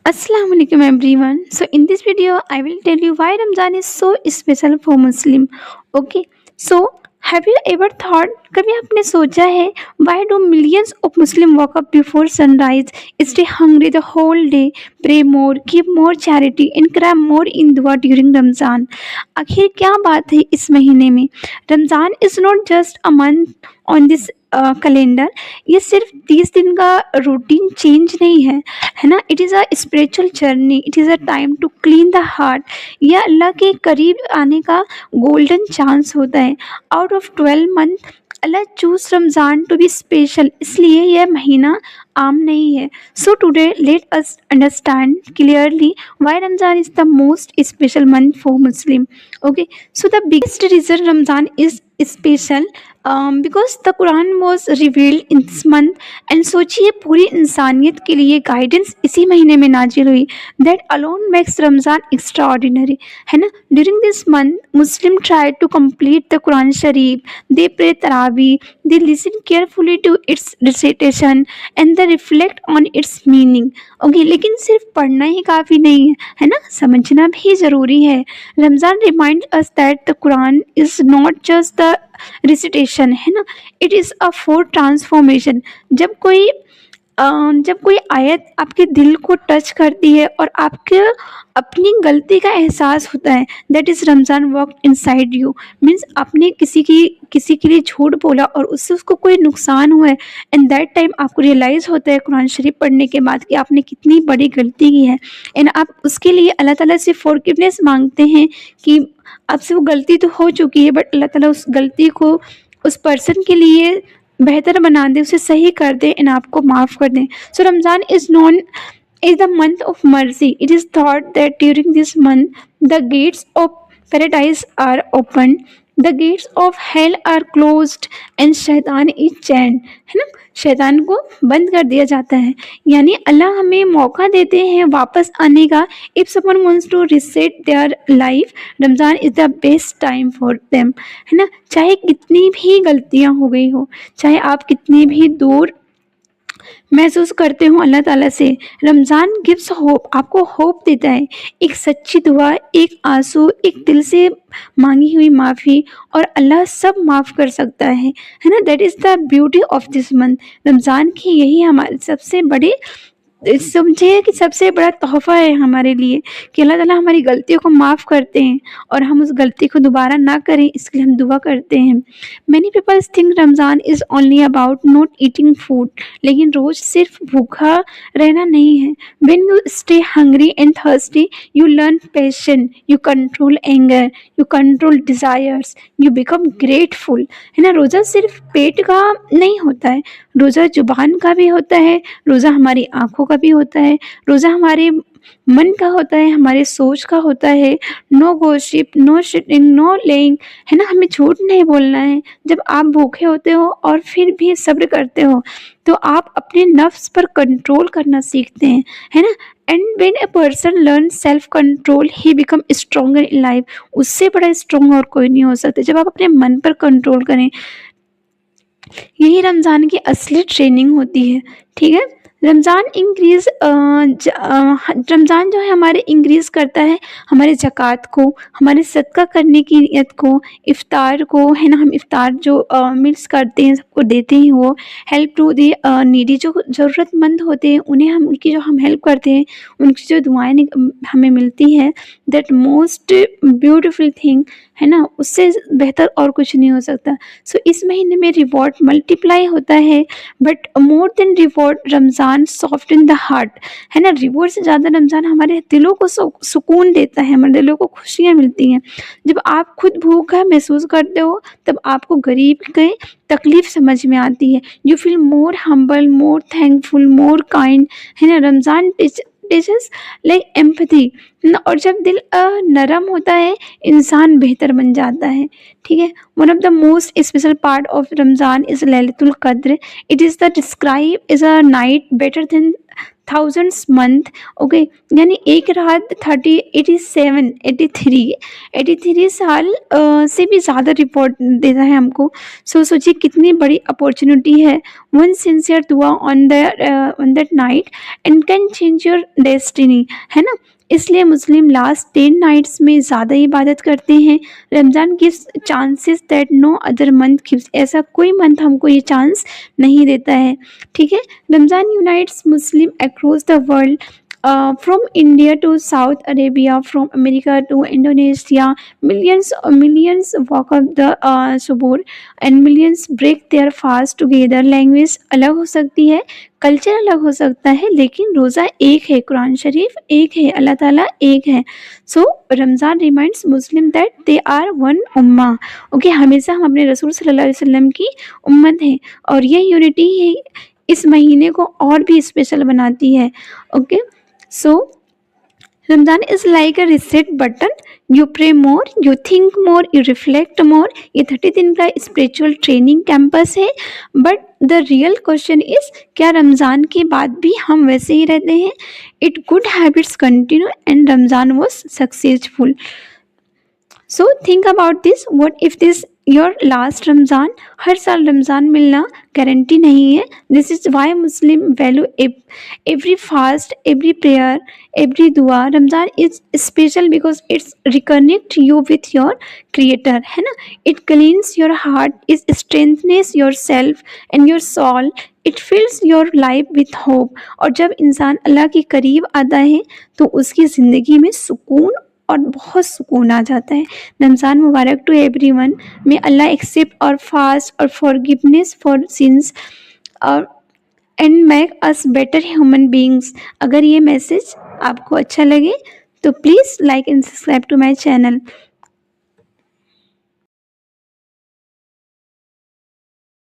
Assalamu alaikum everyone. So in this video I will tell you why Ramzan is so special for Muslim. Okay. So have you ever thought कभी आपने सोचा है why do millions of Muslim wake up before sunrise, stay hungry the whole day, pray more, give more charity and cry more in dua during Ramzan? आखिर क्या बात है इस महीने में? Ramzan is not just a month on this calendar. ये सिर्फ 30 दिन का रूटीन चेंज नहीं है, है ना. It is a spiritual journey. It is a time to clean the heart. यह अल्लाह के करीब आने का गोल्डन चांस होता है. Out of 12 month Allah choose Ramzan to be special, इसलिए यह महीना आम नहीं है. So today let us understand clearly why Ramzan is the most special month for Muslim. Okay, so the biggest reason Ramzan is special because the Quran was revealed in this month. and सोचिए पूरी इंसानियत के लिए guidance इसी महीने में नाजिल हुई. that alone makes Ramzan extraordinary, है ना. during this month Muslim try to complete the Quran Sharif. they pray Tarawih, they listen carefully to its recitation and they reflect on its meaning. Okay, लेकिन सिर्फ पढ़ना ही काफ़ी नहीं है ना, समझना भी ज़रूरी है. Ramzan remind us that the Quran is not just the recitation, है ना. It is a for transformation. जब कोई आयत आपके दिल को टच करती है और आपके अपनी गलती का एहसास होता है, that is Ramzan work inside you. Means आपने किसी के लिए झूठ बोला और उससे उसको कोई नुकसान हुआ है, एंड दैट टाइम आपको रियलाइज़ होता है कुरान शरीफ पढ़ने के बाद कि आपने कितनी बड़ी गलती की है. एंड आप उसके लिए अल्लाह ताला से फॉरगिवनेस मांगते हैं कि आपसे वो गलती तो हो चुकी है, बट अल्लाह ताला उस गलती को उस पर्सन के लिए बेहतर बना दें, उसे सही कर दें एंड आपको माफ़ कर दें. So Ramzan is non is the month of mercy. It is thought that during this month the gates of paradise are open, the gates of hell are closed and शैतान is chained, है ना. शैतान को बंद कर दिया जाता है, यानी अल्लाह हमें मौका देते हैं वापस आने का. If someone wants to reset their life, Ramzan is the best time for them, है ना. चाहे कितनी भी गलतियाँ हो गई हो, चाहे आप कितनी भी दूर महसूस करते हो अल्लाह ताला से, रमज़ान गिव्स होप. आपको होप देता है. एक सच्ची दुआ, एक आंसू, एक दिल से मांगी हुई माफ़ी और अल्लाह सब माफ़ कर सकता है ना. That is the beauty of this month. Ramzan की यही हमारे सबसे बड़े समझिए कि सबसे बड़ा तोहफ़ा है हमारे लिए कि अल्लाह ताला हमारी गलतियों को माफ़ करते हैं और हम उस गलती को दोबारा ना करें, इसके लिए हम दुआ करते हैं. Many peoples think Ramzan is only about not eating food, लेकिन रोज़ सिर्फ भूखा रहना नहीं है. When you stay hungry and thirsty you learn patience, you control anger, you control desires, you become grateful, है ना. रोज़ा सिर्फ पेट का नहीं होता है, रोज़ा जुबान का भी होता है, रोज़ा हमारी आँखों का भी होता है, रोज़ा हमारे मन का होता है, हमारे सोच का होता है. No gossip, no cheating, no lying, है ना. हमें झूठ नहीं बोलना है. जब आप भूखे होते हो और फिर भी सब्र करते हो तो आप अपने नफ्स पर कंट्रोल करना सीखते हैं, है ना. And when a person learn self control he become stronger in life. उससे बड़ा स्ट्रॉन्ग और कोई नहीं हो सकता. जब आप अपने मन पर कंट्रोल करें, यही रमज़ान की असली ट्रेनिंग होती है, ठीक है. रमज़ान जो है हमारे इंक्रीज़ करता है हमारे ज़कात को, हमारे सदका करने की नियत को, इफ़्तार को, है ना. हम इफ़्तार जो मील्स करते हैं सबको देते हैं, वो हेल्प टू दी नीडी, जो ज़रूरतमंद होते हैं उन्हें हम उनकी जो हम हेल्प करते हैं, उनकी जो दुआएँ हमें मिलती हैं, दैट मोस्ट ब्यूटीफुल थिंग, है ना. उससे बेहतर और कुछ नहीं हो सकता. सो इस महीने में रिवॉर्ड मल्टीप्लाई होता है, but more than reward Ramzan soften the heart, है ना. रिवॉर्ड से ज़्यादा रमज़ान हमारे दिलों को सुकून देता है, हमारे दिलों को खुशियाँ मिलती हैं. जब आप खुद भूखा महसूस करते हो तब आपको गरीब की तकलीफ़ समझ में आती है. You feel more humble, more thankful, more kind, है ना. रमज़ान टीचर्स लाइक एम्पैथी ना. और जब दिल नरम होता है इंसान बेहतर बन जाता है, ठीक है. One of the most special part of Ramzan is लैलतुल कद्र. It is the describe is a night better than thousands month, okay, यानी एक रात 83 साल से भी ज़्यादा रिपोर्ट देता है हमको। सो सोचिए कितनी बड़ी अपॉर्चुनिटी है। वन सिंसियर दुआ on that night and can change your destiny, है ना। इसलिए मुस्लिम लास्ट 10 नाइट्स में ज़्यादा इबादत करते हैं। Ramzan gives chances that no other month gives, ऐसा कोई मंथ हमको ये चांस नहीं देता है, ठीक है। Ramzan unites Muslim across the world, from India to South Arabia, from America to Indonesia, millions walk up the suboor and millions break their fast together. Language अलग हो सकती है, कल्चर अलग हो सकता है, लेकिन रोज़ा एक है, कुरान शरीफ एक है, अल्लाह ताला एक है। So Ramzan reminds Muslim that they are one उम्मा, ओके। हमेशा हम अपने रसूल सल्लल्लाहु अलैहि वसल्लम की उम्मत हैं, और यह यूनिटी ही इस महीने को और भी स्पेशल बनाती है, okay. So Ramadan is like a reset button. You pray more, you think more, you reflect more. ये 30 दिन का स्पिरिचुअल ट्रेनिंग कैंपस है। But the real question is, क्या रमज़ान के बाद भी हम वैसे ही रहते हैं? It good habits continue and Ramzan was successful. So think about this, what if this your last Ramzan? हर साल रमज़ान मिलना गारंटी नहीं है। This is why Muslim value every fast, every prayer, every दुआ। Ramzan is special because it's reconnect you with your creator, है ना। It cleans your heart, it strengthens your self and your soul, it fills your life with hope. और जब इंसान अल्लाह के करीब आता है तो उसकी ज़िंदगी में सुकून और बहुत सुकून आ जाता है। रमज़ान मुबारक टू एवरीवन। मे अल्लाह accept our fast our forgiveness for sins our and make us better human beings. अगर ये मैसेज आपको अच्छा लगे तो please like and subscribe to my channel.